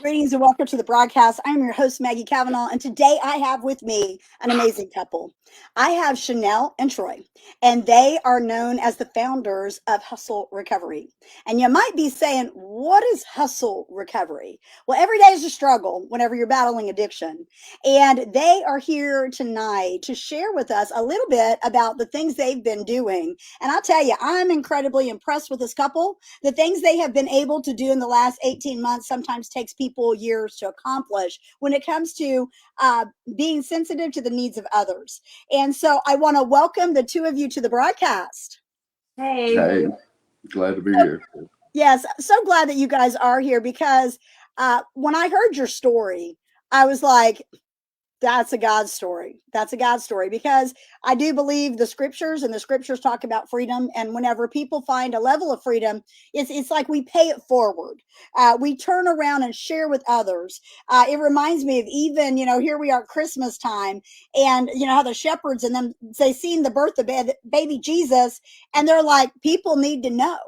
Greetings and welcome to the broadcast. I'm your host, Maggie Cavanaugh, and today I have with me an amazing couple. I have Shanell and Troy, and they are known as the founders of H.U.S.T.L.E Recovery. And you might be saying, what is H.U.S.T.L Recovery? Well, every day is a struggle whenever you're battling addiction. And they are here tonight to share with us a little bit about the things they've been doing. And I'll tell you, I'm incredibly impressed with this couple. The things they have been able to do in the last 18 months sometimes takes people years to accomplish when it comes to being sensitive to the needs of others. And so I want to welcome the two of you to the broadcast. Hey, glad to be here. Yes, so glad that you guys are here because when I heard your story, I was like, that's a God story. That's a God story because I do believe the scriptures, and the scriptures talk about freedom. And whenever people find a level of freedom, it's like we pay it forward. We turn around and share with others. It reminds me of even, here we are at Christmas time, and how the shepherds and them, they seen the birth of baby Jesus, and they're like, people need to know.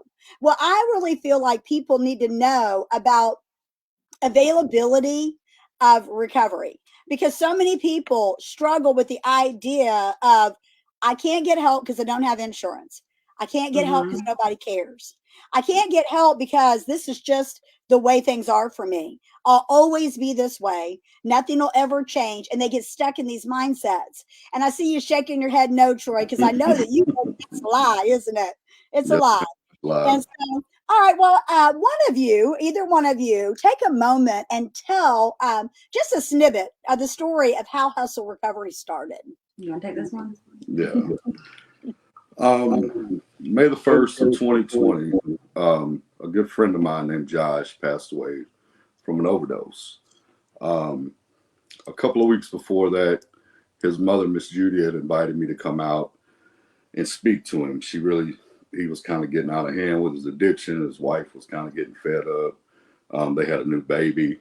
Well, I really feel like people need to know about availability of recovery because so many people struggle with the idea of I can't get help because I don't have insurance. I can't get help because nobody cares. I can't get help because this is just the way things are for me. I'll always be this way. Nothing will ever change. And they get stuck in these mindsets. And I see you shaking your head no, Troy, because I know that you know it's a lie, isn't it? It's a lie. And so all right. Well, either one of you, take a moment and tell just a snippet of the story of how H.U.S.T.L Recovery started. You want to take this one? Yeah. May the 1st of 2020, a good friend of mine named Josh passed away from an overdose. A couple of weeks before that, his mother, Miss Judy, had invited me to come out and speak to him. He was kind of getting out of hand with his addiction. His wife was kind of getting fed up. They had a new baby,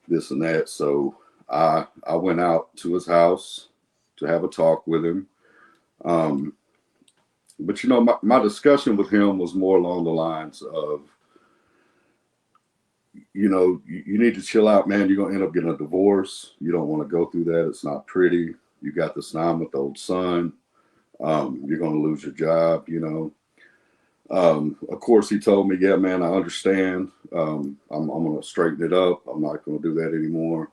this and that. So I went out to his house to have a talk with him. But my discussion with him was more along the lines of, you need to chill out, man. You're going to end up getting a divorce. You don't want to go through that. It's not pretty. You got this 9-month-old son. You're going to lose your job, Of course, he told me, yeah, man, I understand. I'm going to straighten it up. I'm not going to do that anymore.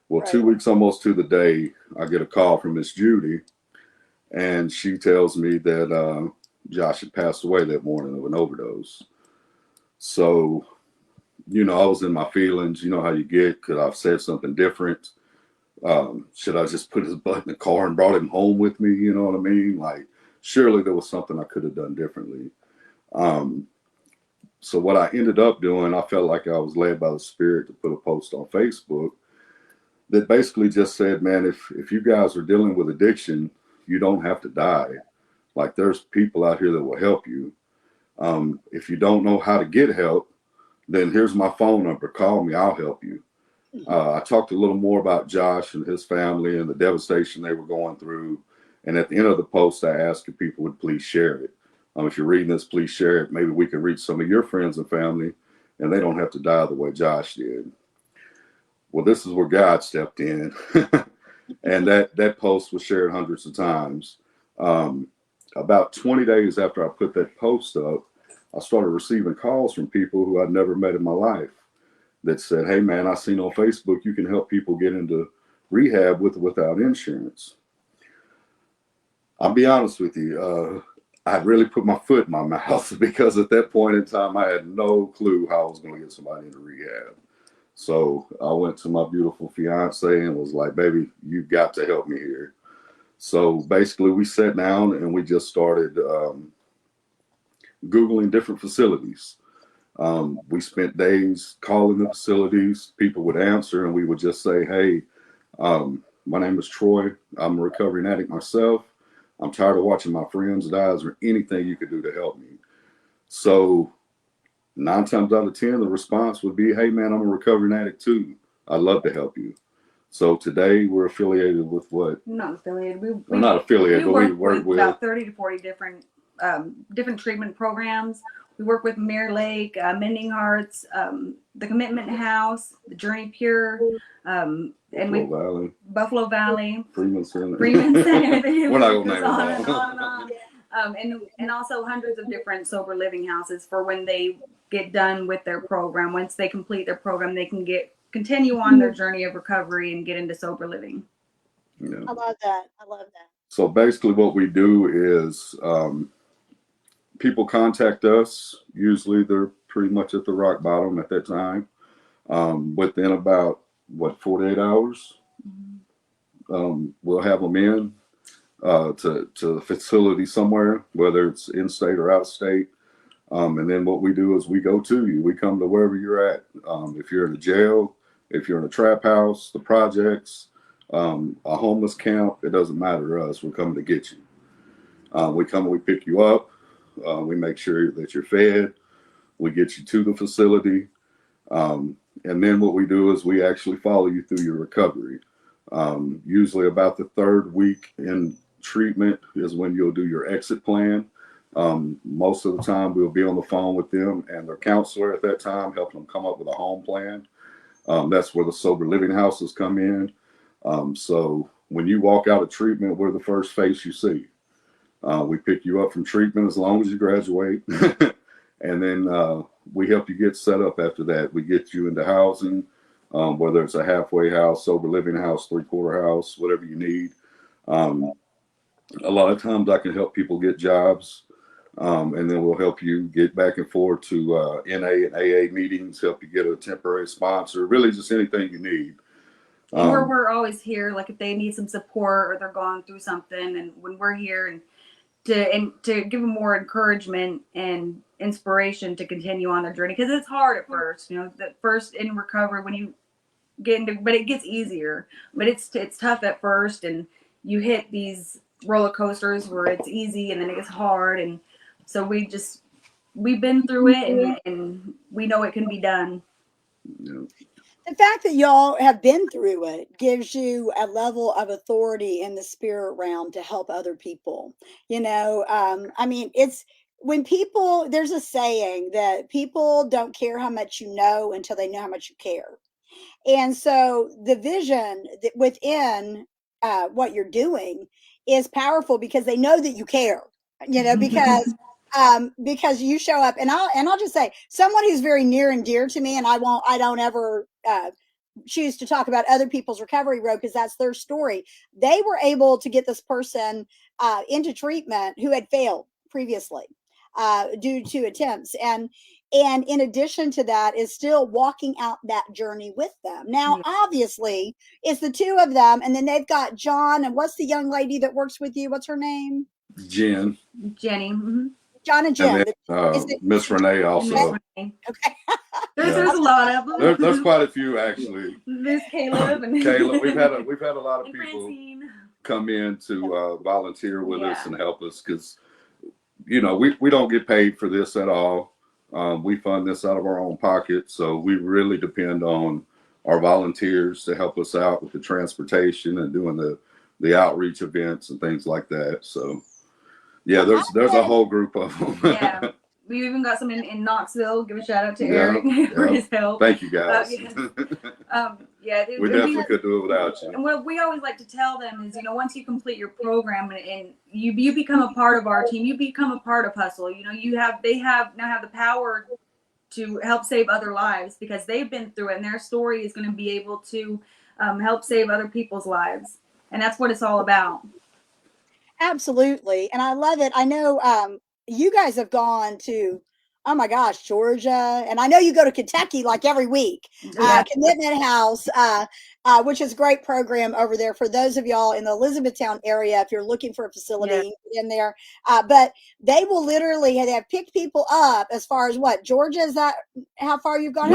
Well, right. 2 weeks almost to the day, I get a call from Miss Judy, and she tells me that Josh had passed away that morning of an overdose. So, I was in my feelings. You know how you get, could I have said something different? Should I just put his butt in the car and brought him home with me? You know what I mean? Like, surely there was something I could have done differently. So what I ended up doing, I felt like I was led by the Spirit to put a post on Facebook that basically just said, man, if you guys are dealing with addiction, you don't have to die. Like, there's people out here that will help you. If you don't know how to get help, then here's my phone number. Call me. I'll help you. I talked a little more about Josh and his family and the devastation they were going through. And at the end of the post, I asked if people would please share it. If you're reading this, please share it. Maybe we can reach some of your friends and family, and they don't have to die the way Josh did. Well, this is where God stepped in. And that post was shared hundreds of times. About 20 days after I put that post up, I started receiving calls from people who I'd never met in my life that said, hey, man, I seen on Facebook you can help people get into rehab with or without insurance. I'll be honest with you. I really put my foot in my mouth because at that point in time, I had no clue how I was going to get somebody into rehab. So I went to my beautiful fiance and was like, baby, you've got to help me here. So basically we sat down and we just started Googling different facilities. We spent days calling the facilities. People would answer and we would just say, hey, my name is Troy. I'm a recovering addict myself. I'm tired of watching my friends die. Is there anything you could do to help me? So 9 times out of 10, the response would be, hey, man, I'm a recovering addict too. I'd love to help you. So today we're affiliated with what? Not affiliated. We're not affiliated, but we work with about 30 to 40 different treatment programs We work with Mirror Lake, Mending Hearts, the Commitment House, the Journey Pure, and Buffalo Valley, Freeman Center. Freeman Center. We're not gonna name Goes on them and all. on and on. And also hundreds of different sober living houses for when they get done with their program. Once they complete their program, they can continue on their journey of recovery and get into sober living. Yeah. I love that. I love that. So basically what we do is people contact us. Usually they're pretty much at the rock bottom at that time. Within about, 48 hours, we'll have them in to the facility somewhere, whether it's in state or out of state. And then what we do is we go to you. We come to wherever you're at. If you're in a jail, if you're in a trap house, the projects, a homeless camp, it doesn't matter to us. We're coming to get you. We come and we pick you up. We make sure that you're fed. We get you to the facility. And then what we do is we actually follow you through your recovery. Usually about the third week in treatment is when you'll do your exit plan. Most of the time we'll be on the phone with them and their counselor at that time, helping them come up with a home plan. That's where the sober living houses come in. So when you walk out of treatment, we're the first face you see. We pick you up from treatment as long as you graduate. And then we help you get set up after that. We get you into housing, whether it's a halfway house, sober living house, 3/4 house, whatever you need. A lot of times I can help people get jobs, and then we'll help you get back and forth to NA and AA meetings, help you get a temporary sponsor, really just anything you need. And we're always here, like if they need some support or they're going through something, and when we're here and to give them more encouragement and inspiration to continue on their journey, because it's hard at first, that first in recovery when you get into, but it gets easier, but it's tough at first, and you hit these roller coasters where it's easy and then it gets hard, and so we've been through it, and we know it can be done. Yeah. The fact that y'all have been through it gives you a level of authority in the spirit realm to help other people. I mean, it's when people, there's a saying that people don't care how much you know until they know how much you care. And so the vision that within what you're doing is powerful because they know that you care, because you show up, and I'll just say, someone who's very near and dear to me, and I don't ever choose to talk about other people's recovery road because that's their story. They were able to get this person into treatment who had failed previously due to attempts, and in addition to that is still walking out that journey with them. Now, obviously, it's the two of them, and then they've got John, and what's the young lady that works with you? What's her name? Jenny. Mm-hmm. John and Jen. Miss Renee also. Okay. There's a lot of them. There's quite a few actually. There's Caleb and Caleb. We've had a lot of people Francine come in to volunteer with us and help us because we don't get paid for this at all. We fund this out of our own pocket, so we really depend on our volunteers to help us out with the transportation and doing the outreach events and things like that. So yeah, there's a whole group of them. Yeah. We even got some in Knoxville. Give a shout out to Eric for his help. Thank you guys. We definitely could do it without you. And what we always like to tell them is, once you complete your program and you become a part of our team, you become a part of Hustle. They now have the power to help save other lives because they've been through it, and their story is going to be able to help save other people's lives, and that's what it's all about. Absolutely. And I love it. I know you guys have gone to, oh my gosh, Georgia. And I know you go to Kentucky like every week. Commitment House, which is a great program over there for those of y'all in the Elizabethtown area. If you're looking for a facility in there, but they will literally have picked people up as far as what, Georgia? Is that how far you've gone?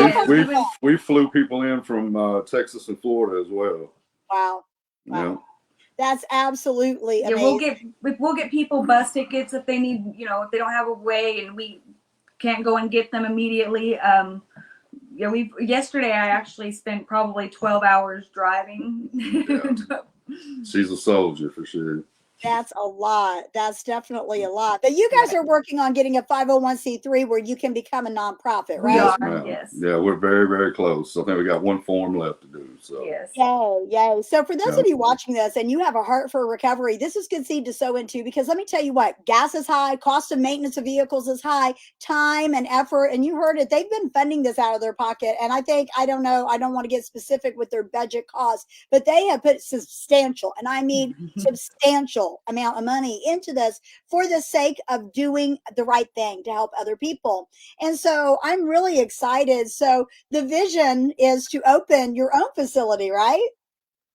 We flew people in from Texas and Florida as well. Wow. Yeah. That's absolutely amazing. We'll get people bus tickets if they need, if they don't have a way and we can't go and get them immediately. Yesterday I actually spent probably 12 hours driving. Yeah. She's a soldier for sure. That's a lot. That's definitely a lot. But you guys Yeah. are working on getting a 501c3 where you can become a nonprofit, We right? are. Ma'am. Yes. Yeah, we're very, very close. I think we got one form left to do. So Yes. Yay, yay. So for those yeah, of you watching this and you have a heart for recovery, this is good seed to sow into, because let me tell you what, gas is high, cost of maintenance of vehicles is high, time and effort. And you heard it, they've been funding this out of their pocket. And I think, I don't know, I don't want to get specific with their budget costs, but they have put substantial, and I mean substantial amount of money into this for the sake of doing the right thing to help other people. And so I'm really excited. So the vision is to open your own facility, right?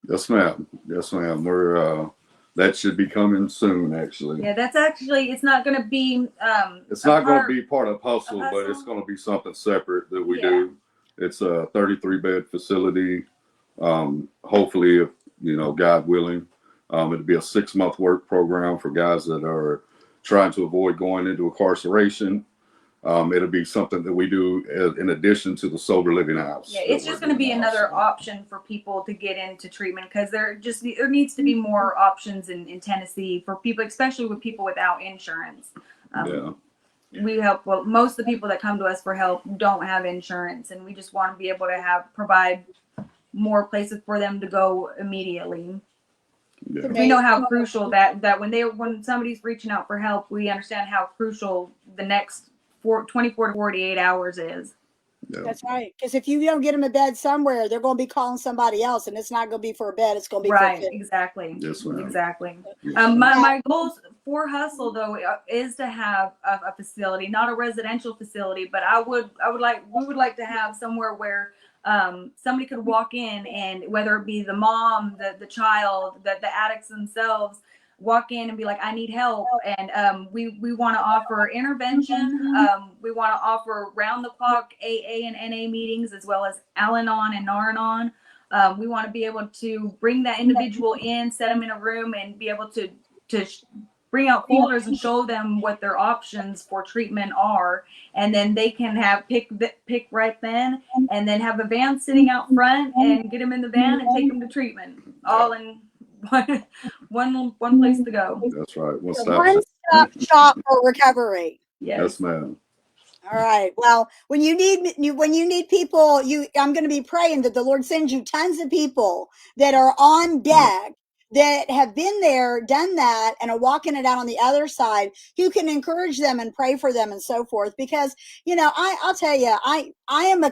yes, ma'am. Yes, ma'am. We're that should be coming soon. Actually, Yeah, that's actually, it's not going to be it's a not going to part be part of Hustle, of but it's Hustle. going to be something separate that we Yeah. do. It's a 33-bed facility. Hopefully, if God willing, it'll be a 6-month work program for guys that are trying to avoid going into incarceration. It'll be something that we do in addition to the sober living house. Yeah, it's just going to be another option for people to get into treatment, because there needs to be more options in Tennessee for people, especially with people without insurance. Yeah. We help. Well, most of the people that come to us for help don't have insurance, and we just want to be able to provide more places for them to go immediately. Yeah. We know how crucial that when somebody's reaching out for help, we understand how crucial the next 24 to 48 hours is. Yeah. That's right. Because if you don't get them a bed somewhere, they're going to be calling somebody else, and it's not going to be for a bed. It's going to be Right, for food. exactly. Yes, ma'am. Exactly. Yes, ma'am. My goals for Hustle though is to have a facility, not a residential facility, but we would like to have somewhere where somebody could walk in, and whether it be the mom, the child, the addicts themselves, walk in and be like, I need help. And we want to offer intervention. We want to offer round the clock AA and NA meetings, as well as Al-Anon and Nar-Anon. We want to be able to bring that individual in, set them in a room, and be able to bring out folders and show them what their options for treatment are, and then they can have pick right then, and then have a van sitting out front and get them in the van and take them to treatment, all in one place to go. That's right. One-stop shop for recovery. Yes, ma'am. All right. Well, when you need people, I'm going to be praying that the Lord sends you tons of people that are on deck, that have been there, done that, and are walking it out on the other side, who can encourage them and pray for them and so forth. Because, I'll tell you, I am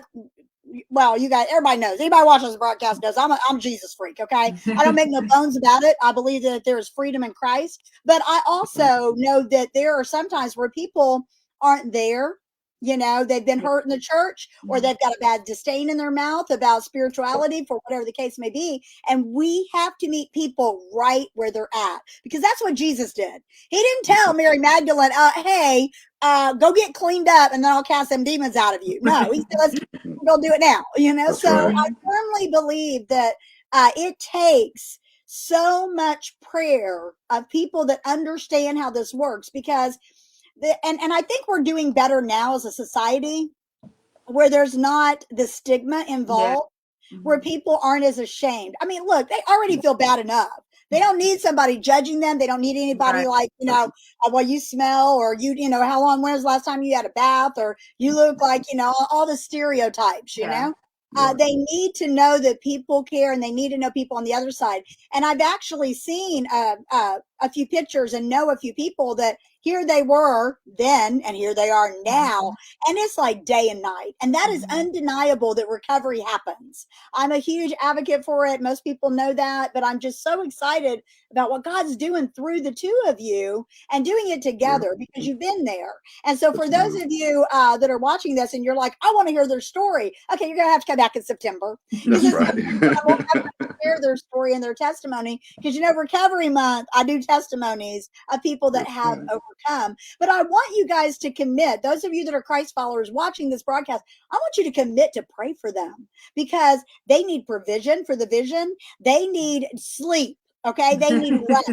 well, you guys, everybody knows. Anybody watching this broadcast knows I'm a Jesus freak. Okay, I don't make no bones about it. I believe that there is freedom in Christ, but I also know that there are sometimes where people aren't there. They've been hurt in the church, or they've got a bad disdain in their mouth about spirituality, for whatever the case may be. And we have to meet people right where they're at, because that's what Jesus did. He didn't tell Mary Magdalene, hey, go get cleaned up and then I'll cast them demons out of you. No, he said, let's go do it now. That's So right. I firmly believe that it takes so much prayer of people that understand how this works, because and I think we're doing better now as a society, where there's not the stigma involved, where people aren't as ashamed. I mean, look, they already feel bad enough. They don't need somebody judging them. They don't need anybody like, well, you smell, or how long, when was the last time you had a bath, or you look like, all the stereotypes, they need to know that people care, and they need to know people on the other side. And I've actually seen a few pictures and know a few people that here they were then and here they are now. And it's like day and night. And that is undeniable that recovery happens. I'm a huge advocate for it. Most people know that, but I'm just so excited about what God's doing through the two of you and doing it together, because you've been there. And so for those of you that are watching this and you're like, I want to hear their story. Okay, you're going to have to come back in September. That's right. I won't have to share their story and their testimony, because Recovery Month, I do testimonies of people that have overcome. But I want you guys to commit. Those of you that are Christ followers watching this broadcast, I want you to commit to pray for them, because they need provision for the vision. They need sleep. Okay, they need rest.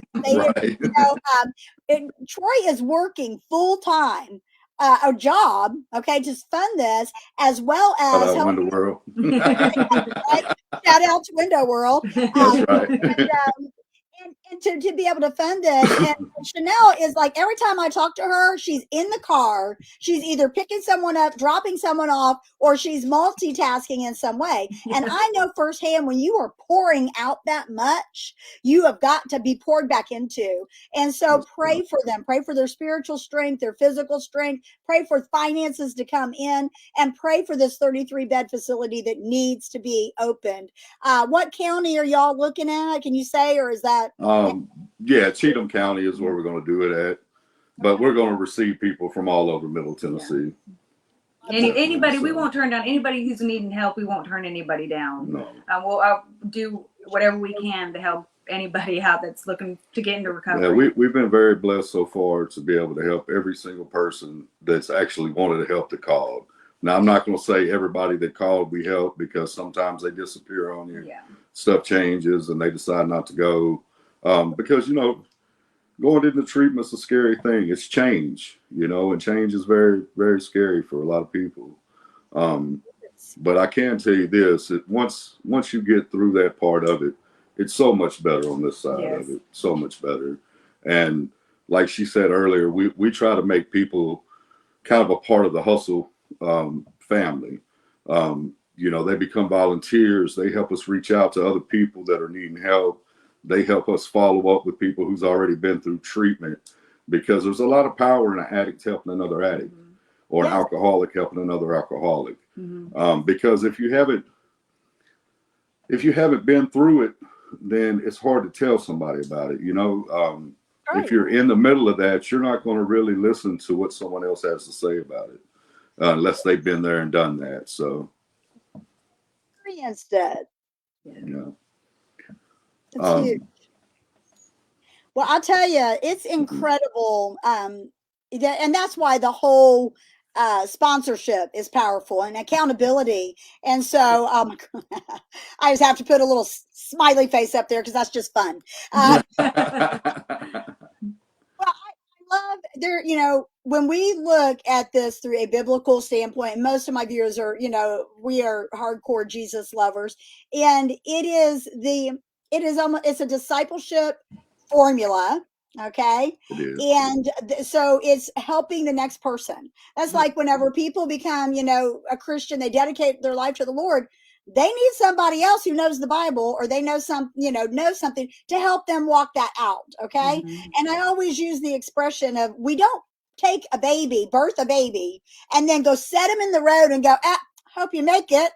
Troy is working full time. A job, okay, to fund this, as well as Window World. Shout out to Window World. That's right. And to be able to fund this. And Shanell is like, every time I talk to her, she's in the car. She's either picking someone up, dropping someone off, or she's multitasking in some way. And I know firsthand, when you are pouring out that much, you have got to be poured back into. And so pray for them, pray for their spiritual strength, their physical strength, pray for finances to come in, and pray for this 33-bed facility that needs to be opened. What county are y'all looking at? Can you say, or is that? Yeah, Cheatham County is where we're going to do it at, but we're going to receive people from all over Middle Tennessee. Anybody, we won't turn down anybody who's needing help. We won't turn anybody down. No. We'll do whatever we can to help anybody out that's looking to get into recovery. Yeah, we've been very blessed so far to be able to help every single person that's actually wanted to help that called. Now, I'm not going to say everybody that called we help, because sometimes they disappear on you. Yeah. Stuff changes and they decide not to go. Because, you know, going into treatment is a scary thing. It's change, you know, and change is very, very scary for a lot of people. But I can tell you this, once you get through that part of it, it's so much better on this side of it, so much better. And like she said earlier, we try to make people kind of a part of the hustle family. You know, they become volunteers. They help us reach out to other people that are needing help. They help us follow up with people who's already been through treatment, because there's a lot of power in an addict helping another addict, or an alcoholic helping another alcoholic. Because if you haven't been through it, then it's hard to tell somebody about it. You know, if you're in the middle of that, you're not going to really listen to what someone else has to say about it, unless they've been there and done that. So Instead. Yeah. It's huge. Well, I'll tell you, it's incredible. And that's why the whole sponsorship is powerful, and accountability. And so I just have to put a little smiley face up there because that's just fun. Well, I love there, you know, when we look at this through a biblical standpoint, and most of my viewers are, you know, we are hardcore Jesus lovers, and it's a discipleship formula. Okay. And so it's helping the next person. That's like whenever people become, you know, a Christian, they dedicate their life to the Lord. They need somebody else who knows the Bible, or they know something to help them walk that out. Okay. And I always use the expression of, we don't take a baby, birth a baby, and then go set him in the road and go, hope you make it.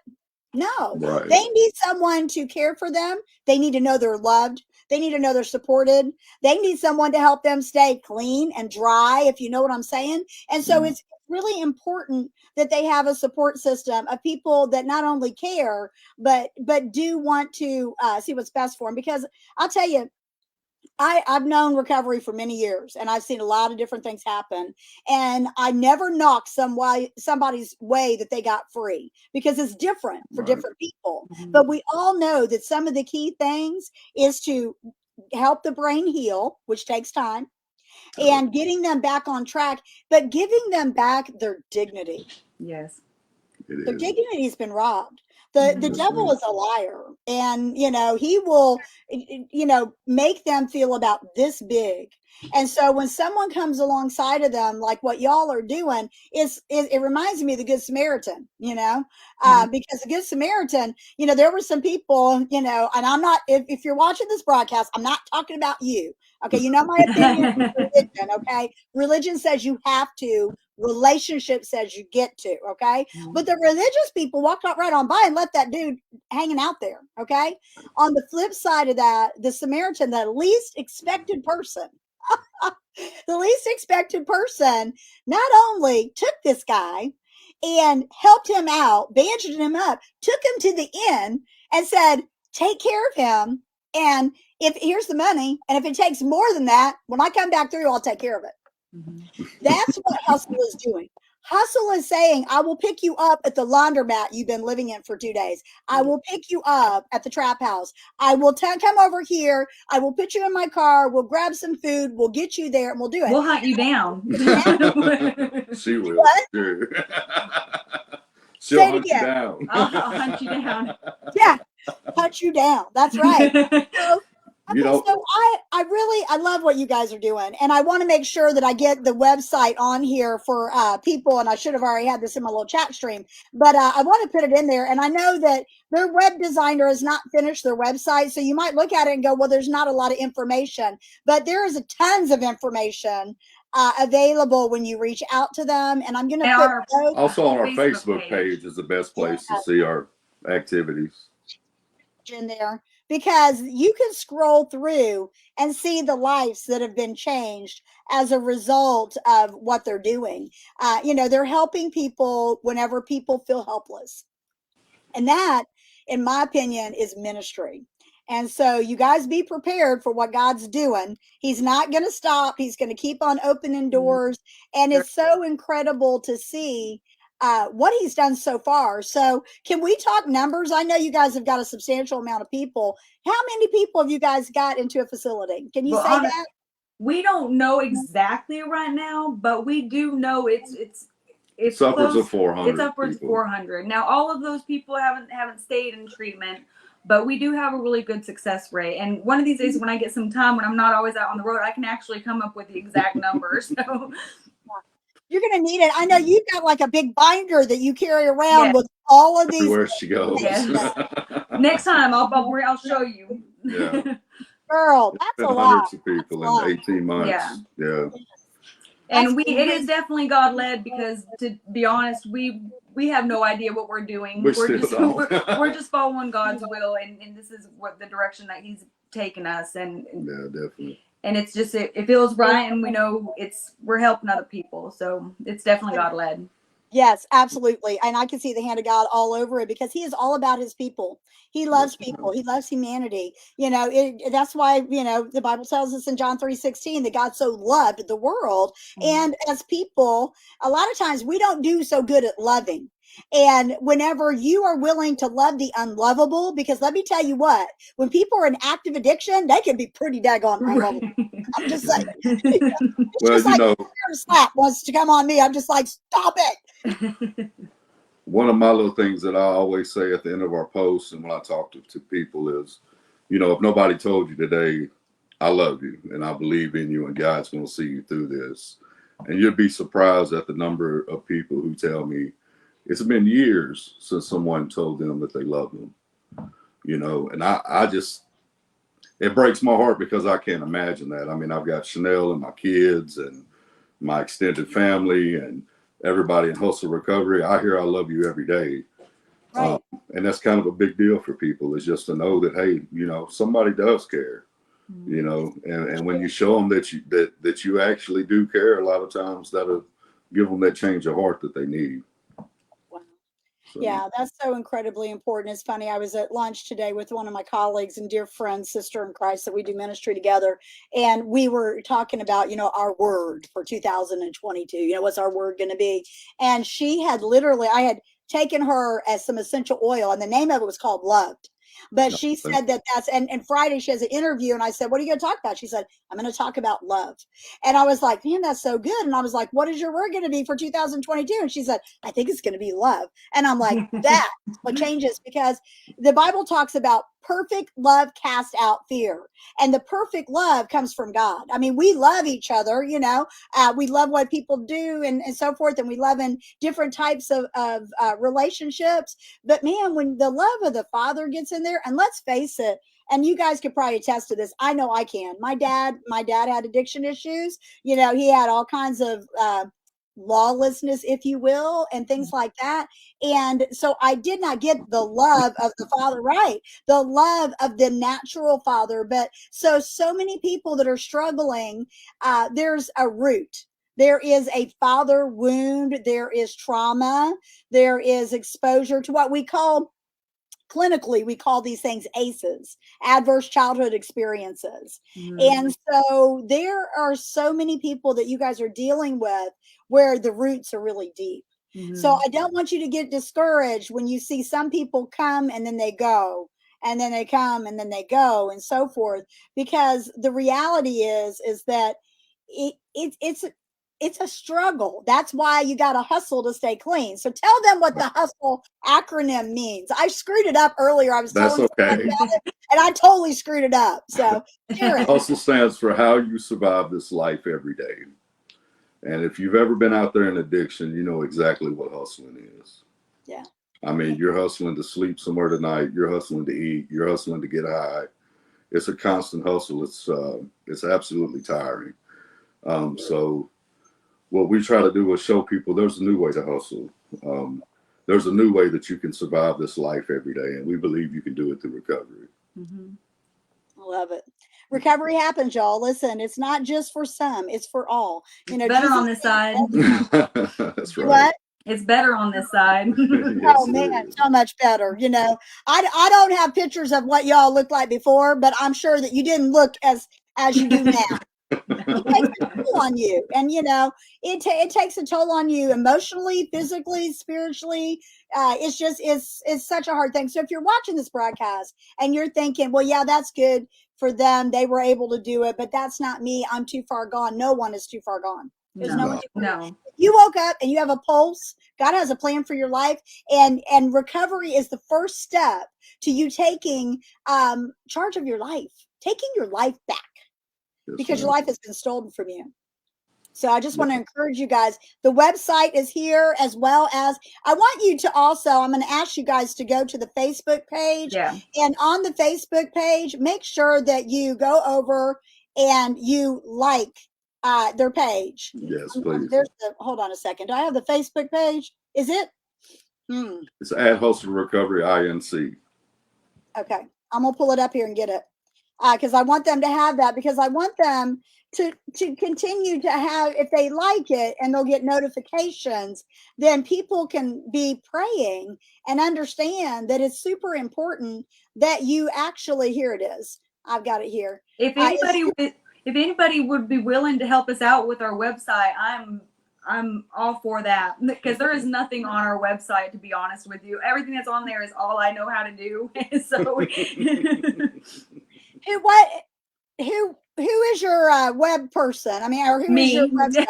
No, they need someone to care for them. They need to know they're loved. They need to know they're supported. They need someone to help them stay clean and dry, if you know what I'm saying. And so it's really important that they have a support system of people that not only care, but do want to see what's best for them. Because I'll tell you, I've known recovery for many years, and I've seen a lot of different things happen. And I never knock somebody's way that they got free, because it's different for different people. But we all know that some of the key things is to help the brain heal, which takes time, and getting them back on track, but giving them back their dignity. Yes. Their dignity has been robbed. The devil is a liar, and you know, he will, you know, make them feel about this big. And so when someone comes alongside of them, like what y'all are doing, it reminds me of the Good Samaritan, you know, because the Good Samaritan, you know, there were some people, you know, and I'm not, if you're watching this broadcast, I'm not talking about you. Okay. You know, my opinion on religion. Okay. Religion says you have to, relationship says you get to. Okay. But the religious people walked right on by and left that dude hanging out there. Okay. On the flip side of that, the Samaritan, the least expected person, not only took this guy and helped him out, bandaged him up, took him to the inn and said, take care of him. And here's the money. And if it takes more than that, when I come back through, I'll take care of it. That's what H.U.S.T.L.E is doing. H.U.S.T.L.E is saying, I will pick you up at the laundromat you've been living in for 2 days. I will pick you up at the trap house. I will come over here. I will put you in my car. We'll grab some food. We'll get you there and we'll do it. We'll hunt you down. She will. What? Sure. Say She'll it hunt you again. down. I'll hunt you down. Yeah, hunt you down. That's right. So You Okay, know, so I love what you guys are doing, and I want to make sure that I get the website on here for people. And I should have already had this in my little chat stream, but I want to put it in there. And I know that their web designer has not finished their website, so you might look at it and go, "Well, there's not a lot of information," but there is a tons of information available when you reach out to them. And I'm going to And put our both also on our Facebook Facebook page. page is the best yeah, place to see our activities. in there because you can scroll through and see the lives that have been changed as a result of what they're doing. They're helping people whenever people feel helpless. And that, in my opinion, is ministry. And so you guys be prepared for what God's doing. He's not going to stop. He's going to keep on opening doors. And it's so incredible to see what he's done so far. So can we talk numbers? I know you guys have got a substantial amount of people. How many people have you guys got into a facility? Can you Well, say that? we don't know exactly right now, but we do know it's It's upwards close. of 400 It's upwards people. of 400. Now, all of those people haven't stayed in treatment, but we do have a really good success rate. And one of these days, when I get some time, when I'm not always out on the road, I can actually come up with the exact numbers. So, You're going to need it. I know you've got like a big binder that you carry around yeah, with all of these. Everywhere she goes. yes. Next time, I'll show you. Yeah. Girl, It's that's been a lot. hundreds of people That's a lot. in 18 months. Yeah. Yeah. And That's it is definitely God led because, to be honest, we have no idea what we're doing. We We're still just don't. we're just following God's will, and this is what the direction that He's taken us, and Yeah, definitely. and it's just it feels right, and we know we're helping other people, so it's definitely God led. Yes, absolutely. And I can see the hand of God all over it because he is all about his people. He loves Yes, people. He loves humanity. That's why, the Bible tells us in John 3:16 that God so loved the world. And as people, a lot of times we don't do so good at loving. And whenever you are willing to love the unlovable, because let me tell you what, when people are in active addiction, they can be pretty daggone unlovable. I'm just saying. It's well, just like slap wants to come on me. I'm just like, stop it. one of my little things that I always say at the end of our posts and when I talk to people is, if nobody told you today, I love you and I believe in you and God's going to see you through this. And you'd be surprised at the number of people who tell me it's been years since someone told them that they love them, and I just, it breaks my heart because I can't imagine that. I mean, I've got Shanell and my kids and my extended family and everybody in Hustle Recovery. I hear I love you every day. Right. And that's kind of a big deal for people is just to know that, hey, somebody does care, and when you show them that you actually do care, a lot of times that'll give them that change of heart that they need. Wow. So. Yeah, that's so incredibly important. It's funny. I was at lunch today with one of my colleagues and dear friend, sister in Christ, that we do ministry together. And we were talking about, our word for 2022. What's our word going to be? And I had taken her as some essential oil, and the name of it was called Loved. But she said and Friday she has an interview, and I said, "What are you going to talk about?" She said, "I'm going to talk about love." And I was like, "Man, that's so good." And I was like, "What is your word going to be for 2022?" And she said, "I think it's going to be love." And I'm like, that's what changes, because the Bible talks about perfect love cast out fear. And the perfect love comes from God. I mean, we love each other, we love what people do and so forth. And we love in different types of relationships. But man, when the love of the Father gets in there, and let's face it, and you guys could probably attest to this. I know I can. My dad had addiction issues. He had all kinds of lawlessness, if you will, and things like that. And so I did not get the love of the Father, right? The love of the natural Father. But so many people that are struggling, there's a root. There is a father wound. There is trauma. There is exposure to what we call, clinically, we call these things ACEs, adverse childhood experiences. And so there are so many people that you guys are dealing with where the roots are really deep. So I don't want you to get discouraged when you see some people come and then they go, and then they come and then they go, and so forth, because the reality is that it's it's a struggle. That's why you got to hustle to stay clean. So tell them what the hustle acronym means. I screwed it up earlier. I was That's telling okay. you about it, and I totally screwed it up. So share it. Hustle stands for how you survive this life every day. And if you've ever been out there in addiction, you know exactly what hustling is. Yeah. I mean, you're hustling to sleep somewhere tonight. You're hustling to eat. You're hustling to get high. It's a constant hustle. It's absolutely tiring. So what we try to do is show people there's a new way to hustle. There's a new way that you can survive this life every day, and we believe you can do it through recovery. Mm-hmm. I love it. Recovery happens, y'all. Listen, it's not just for some; it's for all. You know, Better Jesus on this side. That's right. What? It's better on this side. Yes, Oh it man, is. so much better. You know, I don't have pictures of what y'all looked like before, but I'm sure that you didn't look as you do now. It takes a toll on you, and you know it takes a toll on you emotionally, physically, spiritually. It's just it's such a hard thing. So if you're watching this broadcast and you're thinking, well, yeah, that's good for them, they were able to do it, but that's not me, I'm too far gone. No one is too far gone. There's no one too far gone. No. If you woke up and you have a pulse, God has a plan for your life, and recovery is the first step to you taking charge of your life, taking your life back, because your life has been stolen from you. So I just want to encourage you guys. The website is here, as well as I want you to also, I'm going to ask you guys to go to the Facebook page. Yeah. And on the Facebook page, make sure that you go over and you like their page. Yes, please. Hold on a second. Do I have the Facebook page? Is it? It's at Hustle Recovery INC. Okay. I'm going to pull it up here and get it. Because I want them to have that, because I want them to continue to have, if they like it and they'll get notifications, then people can be praying and understand that it's super important that you actually, here it is. I've got it here. If anybody would be willing to help us out with our website, I'm all for that, because there is nothing on our website, to be honest with you. Everything that's on there is all I know how to do. So who is your web person? I mean, or who is your me. website?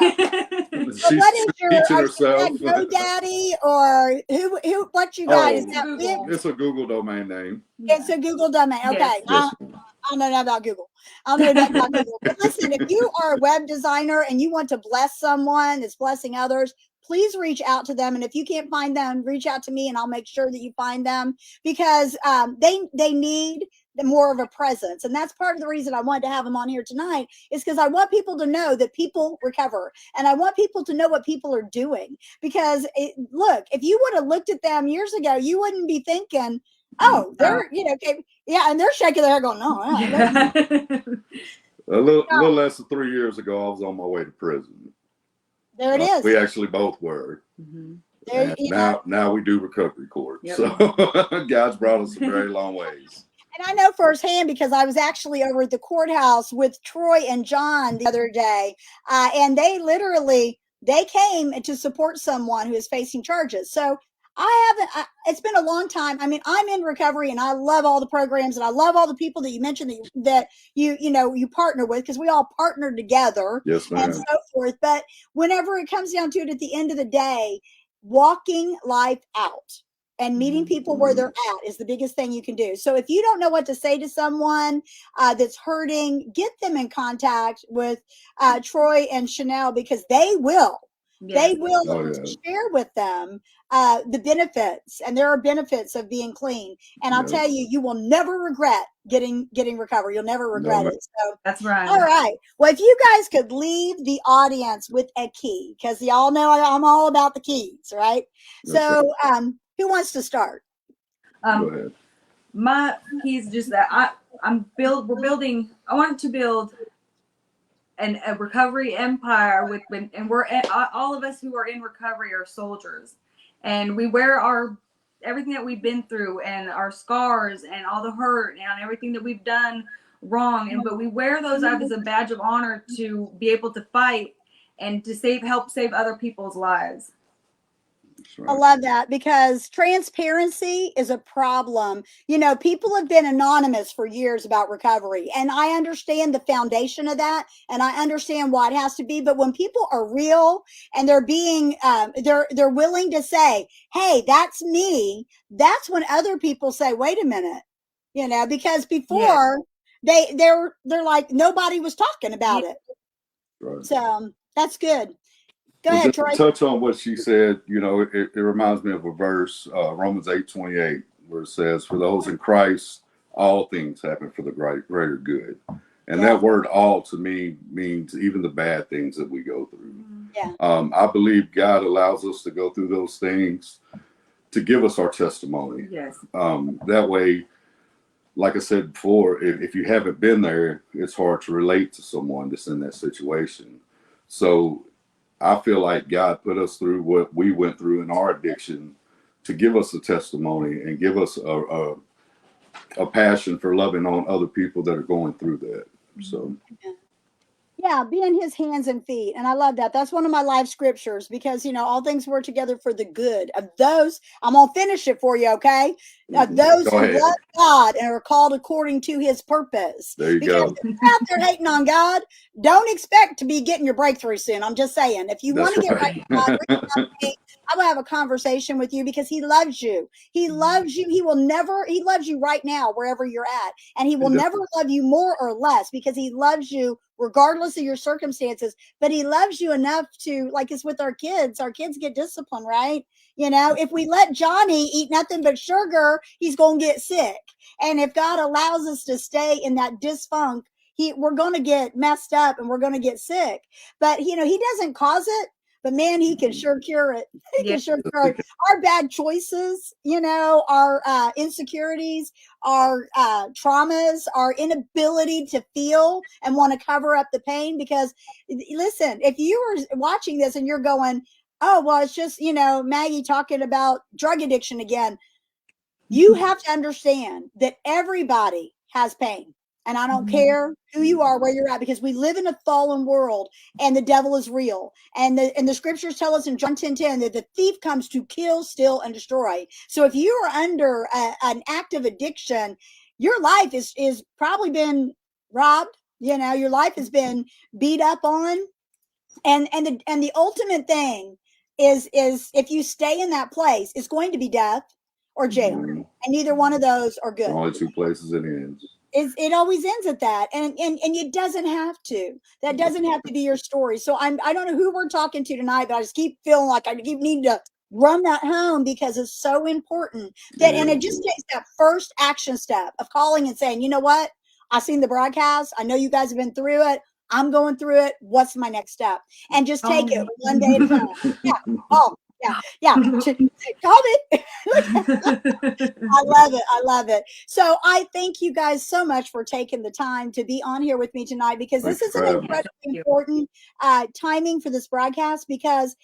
She's What is your teaching herself. GoDaddy, or who? What you got? Is that Google. It's a Google domain name. It's a Google domain. Okay. Yes. I don't know nothing about Google. I don't know nothing about Google. But listen, if you are a web designer and you want to bless someone that's blessing others, please reach out to them. And if you can't find them, reach out to me, and I'll make sure that you find them, because they need more of a presence. And that's part of the reason I wanted to have them on here tonight, is because I want people to know that people recover, and I want people to know what people are doing. Because look, if you would have looked at them years ago, you wouldn't be thinking, oh, they're, okay, yeah, and they're shaking their head going, no. A little less than 3 years ago, I was on my way to prison. There it is. We actually both were. Mm-hmm. There, now we do recovery court. Yep. So God's brought us a very long ways. And I know firsthand, because I was actually over at the courthouse with Troy and John the other day, and they came to support someone who is facing charges. So it's been a long time. I mean, I'm in recovery, and I love all the programs, and I love all the people that you mentioned that you partner with, because we all partner together. Yes, ma'am. And so forth. But whenever it comes down to it, at the end of the day, walking life out and meeting people where they're at is the biggest thing you can do. So if you don't know what to say to someone that's hurting, get them in contact with Troy and Shanell, because they will. Yes. They will share with them the benefits, and there are benefits of being clean. And I'll tell you, you will never regret getting recovery. You'll never regret it. So that's right. All right. Well, if you guys could leave the audience with a key, because y'all know I'm all about the keys, right? So, who wants to start? Go ahead. My keys just that we're building. I want to build a recovery empire and we're all of us who are in recovery are soldiers, and we wear everything that we've been through, and our scars, and all the hurt, and everything that we've done wrong, but we wear those out as a badge of honor to be able to fight and to help save other people's lives. Right. I love that because transparency is a problem. You know, people have been anonymous for years about recovery, and I understand the foundation of that, and I understand why it has to be. But when people are real and they're being, they're willing to say, "Hey, that's me," that's when other people say, "Wait a minute," you know, because before they're like nobody was talking about it. Right. So that's good. Go Well, ahead, just to Troy. touch on what she said, you know, it reminds me of a verse, Romans 8:28, where it says, "For those in Christ, all things happen for the greater good." And Yeah, that word "all" to me means even the bad things that we go through. yeah. I believe God allows us to go through those things to give us our testimony. Yes. That way, like I said before, if you haven't been there, it's hard to relate to someone that's in that situation. So I feel like God put us through what we went through in our addiction to give us a testimony and give us a passion for loving on other people that are going through that. So, Yeah, be in his hands and feet. And I love that. That's one of my life scriptures because, you know, all things work together for the good of those. I'm going to finish it for you, okay? Of those go who ahead. love God and are called according to his purpose. There you Because go. if you're out there hating on God, don't expect to be getting your breakthrough soon. I'm just saying. If you want That's to get right with God, right. reach out to me. I will have a conversation with you because he loves you. He loves you. He will never, he loves you right now, wherever you're at. And he will never love you more or less because he loves you regardless of your circumstances. But he loves you enough to, like it's with our kids get disciplined, right? You know, if we let Johnny eat nothing but sugar, he's going to get sick. And if God allows us to stay in that dysfunction, we're going to get messed up and we're going to get sick. But, you know, he doesn't cause it. But man, he can sure cure it. He can sure cure it. Our bad choices, you know, our insecurities, our traumas, our inability to feel and want to cover up the pain. Because listen, if you are watching this and you're going, oh, well, it's just, you know, Maggie talking about drug addiction again. You have to understand that everybody has pain. And I don't care who you are, where you're at, because we live in a fallen world and the devil is real. And the scriptures tell us in John 10:10 that the thief comes to kill, steal, and destroy. So if you are under an active addiction, your life is probably been robbed. You know, your life has been beat up on. And the ultimate thing is if you stay in that place, it's going to be death or jail. And neither one of those are good. Only two places it ends. It always ends at that, and it doesn't have to. That doesn't have to be your story. So I don't know who we're talking to tonight, but I just keep feeling like I keep needing to run that home because it's so important that, and it just takes that first action step of calling and saying, you know what, I seen the broadcast. I know you guys have been through it. I'm going through it. What's my next step? And just take it one day at a time. Yeah. Oh, yeah. Call it. I love it. I love it. So I thank you guys so much for taking the time to be on here with me tonight because this is an incredibly important timing for this broadcast because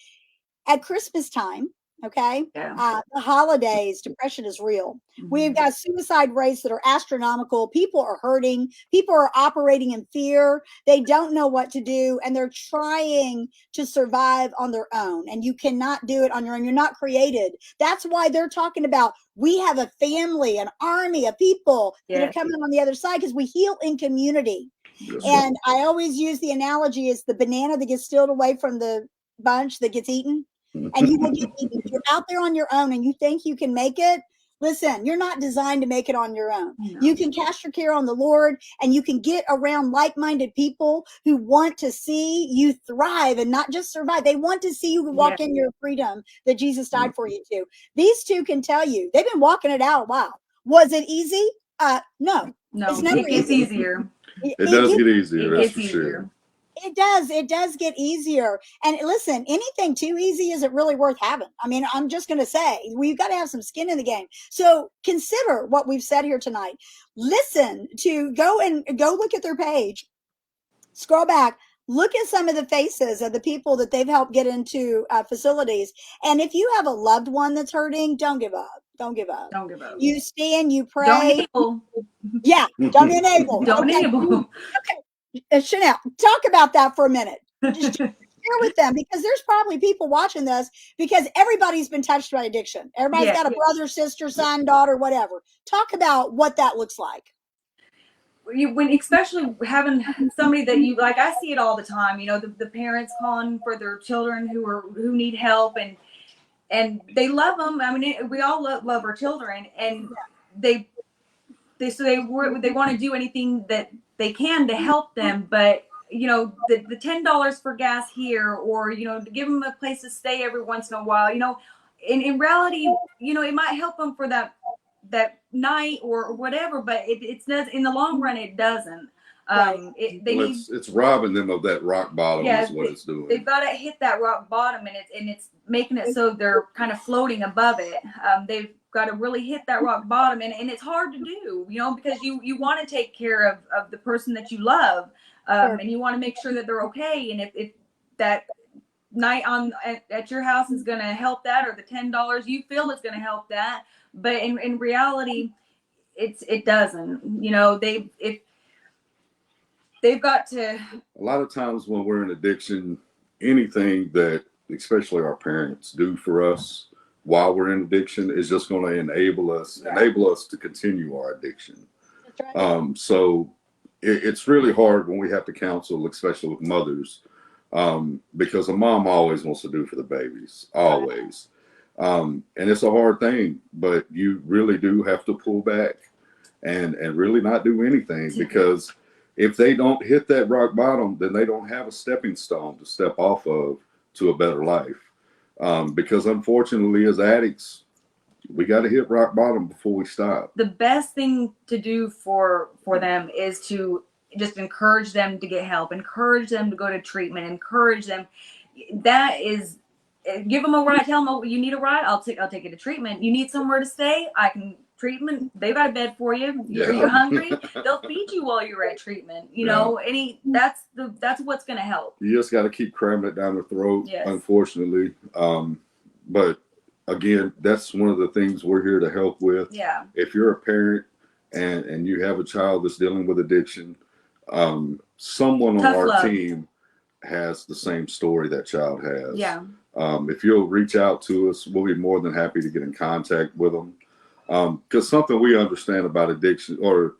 at Christmas time, okay, the holidays, depression is real. We've got suicide rates that are astronomical. People are hurting. People are operating in fear. They don't know what to do, and they're trying to survive on their own. And you cannot do it on your own. You're not created. That's why they're talking about we have a family, an army of people that are coming on the other side because we heal in community. And I always use the analogy is the banana that gets stealed away from the bunch that gets eaten. And you will get eaten. If you're out there on your own and you think you can make it, listen, you're not designed to make it on your own. No. You can cast your care on the Lord and you can get around like-minded people who want to see you thrive and not just survive. They want to see you walk in your freedom that Jesus died for you to. These two can tell you, they've been walking it out a while. Was it easy? No. It's never it gets easier. It does get easier, that's for sure. It does get easier. And listen, anything too easy isn't really worth having. I mean, I'm just going to say we've got to have some skin in the game. So consider what we've said here tonight. Listen to go look at their page, scroll back, look at some of the faces of the people that they've helped get into facilities. And if you have a loved one that's hurting, don't give up. Don't give up. Don't give up. You stand, you pray. Don't enable. Yeah, don't enable. Don't enable. Okay. Shanell, talk about that for a minute. share with them, because there's probably people watching this, because everybody's been touched by addiction. Everybody's Yeah. got a brother, sister, son, daughter, whatever. Talk about what that looks like. When especially having somebody that you like, I see it all the time. You know, the parents calling for their children who need help, and they love them. I mean, we all love our children, and they want to do anything that they can to help them, but you know, the $10 for gas here, or you know, to give them a place to stay every once in a while, you know, in reality, you know, it might help them for that night or whatever, but it's not, in the long run it doesn't. Right. It's robbing them of that rock bottom. Yeah, is what it's doing. They've got to hit that rock bottom, and it's making it so they're kind of floating above it. They've got to really hit that rock bottom, and it's hard to do, you know, because you want to take care of the person that you love, Sure. and you want to make sure that they're okay. And if that night at your house is going to help that, or the $10 you feel is going to help that, but in reality, it doesn't. You know, they've got to. A lot of times when we're in addiction, anything that especially our parents do for us while we're in addiction is just going to enable us to continue our addiction. That's right. So it's really hard when we have to counsel, especially with mothers, because a mom always wants to do for the babies, always. And it's a hard thing, but you really do have to pull back and really not do anything, because if they don't hit that rock bottom, then they don't have a stepping stone to step off of to a better life. Because unfortunately, as addicts, we got to hit rock bottom before we stop. The best thing to do for them is to just encourage them to get help, encourage them to go to treatment, encourage them. That is, give them a ride. Tell them, oh, you need a ride, I'll take you to treatment. You need somewhere to stay, I can treatment. They've got a bed for you. Are you hungry? They'll feed you while you're at treatment. You know, that's what's going to help. You just got to keep cramming it down their throat. Yes. Unfortunately, but again, that's one of the things we're here to help with. Yeah. If you're a parent and you have a child that's dealing with addiction, someone on our team has the same story that child has. Yeah. If you'll reach out to us, we'll be more than happy to get in contact with them. Because something we understand about addiction, or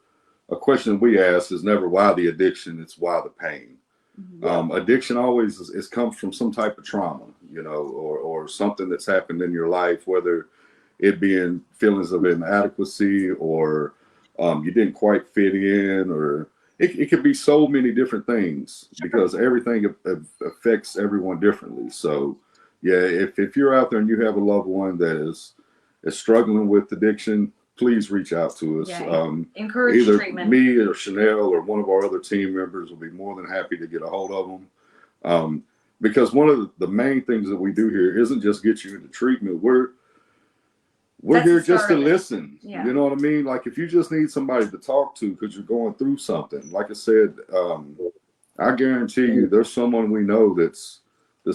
a question we ask, is never why the addiction, it's why the pain. Mm-hmm. Addiction always comes from some type of trauma, you know, or something that's happened in your life, whether it being feelings of inadequacy, or you didn't quite fit in, or it could be so many different things, because everything affects everyone differently. So yeah, if you're out there and you have a loved one that is struggling with addiction, please reach out to us. Yeah, encourage either treatment. Me or Shanell or one of our other team members will be more than happy to get a hold of them. Because one of the main things that we do here isn't just get you into treatment. We're here just to listen. Yeah. You know what I mean? Like, if you just need somebody to talk to because you're going through something, like I said, I guarantee you there's someone we know that's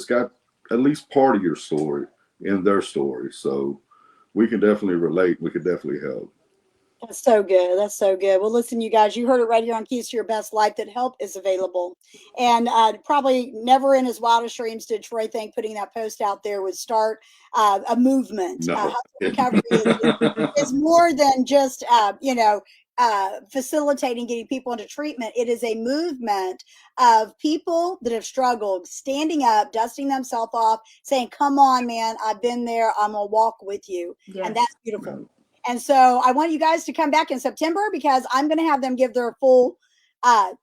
got at least part of your story in their story. So we can definitely relate. We can definitely help. That's so good. That's so good. Well, listen, you guys, you heard it right here on Keys to Your Best Life, that help is available. And probably never in his wildest dreams did Troy think putting that post out there would start a movement. No. Recovery is more than just, facilitating getting people into treatment. It is a movement of people that have struggled, standing up, dusting themselves off, saying, come on, man, I've been there. I'm going to walk with you. Yes. And that's beautiful. Right. And so I want you guys to come back in September, because I'm going to have them give their full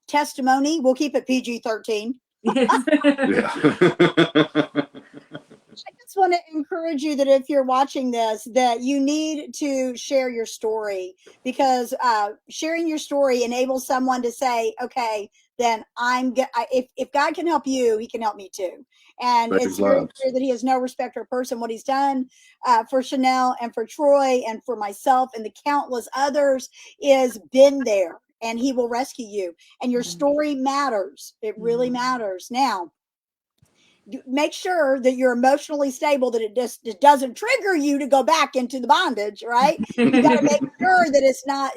testimony. We'll keep it PG-13. I just want to encourage you that if you're watching this, that you need to share your story, because sharing your story enables someone to say, okay, then if God can help you, he can help me too. And it's very clear that he has no respect for person. What he's done for Shanell and for Troy and for myself and the countless others is been there, and he will rescue you. And your story matters. It really matters. Now, make sure that you're emotionally stable, that it doesn't trigger you to go back into the bondage, right? You got to make sure that it's not,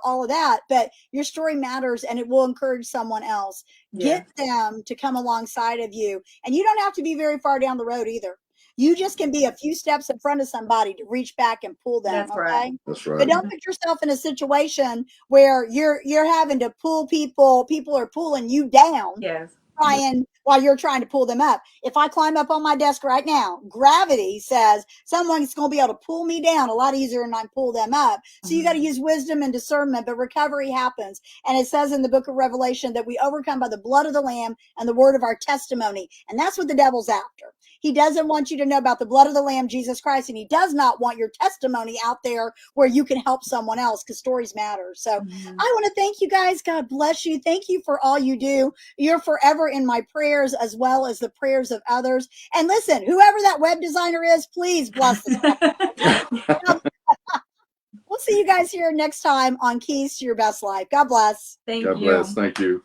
all of that, but your story matters and it will encourage someone else. Get them to come alongside of you. And you don't have to be very far down the road either. You just can be a few steps in front of somebody to reach back and pull them. That's okay. right. That's right. But don't put yourself in a situation where you're having to pull people are pulling you down. Yes. While you're trying to pull them up. If I climb up on my desk right now, gravity says someone's going to be able to pull me down a lot easier than I pull them up. So you got to use wisdom and discernment, but recovery happens. And it says in the book of Revelation that we overcome by the blood of the Lamb and the word of our testimony. And that's what the devil's after. He doesn't want you to know about the blood of the Lamb, Jesus Christ, and he does not want your testimony out there where you can help someone else, because stories matter. So I want to thank you guys. God bless you. Thank you for all you do. You're forever in my prayers, as well as the prayers of others. And listen, whoever that web designer is, please bless them. We'll see you guys here next time on Keys to Your Best Life. God bless. Thank God you. bless. Thank you.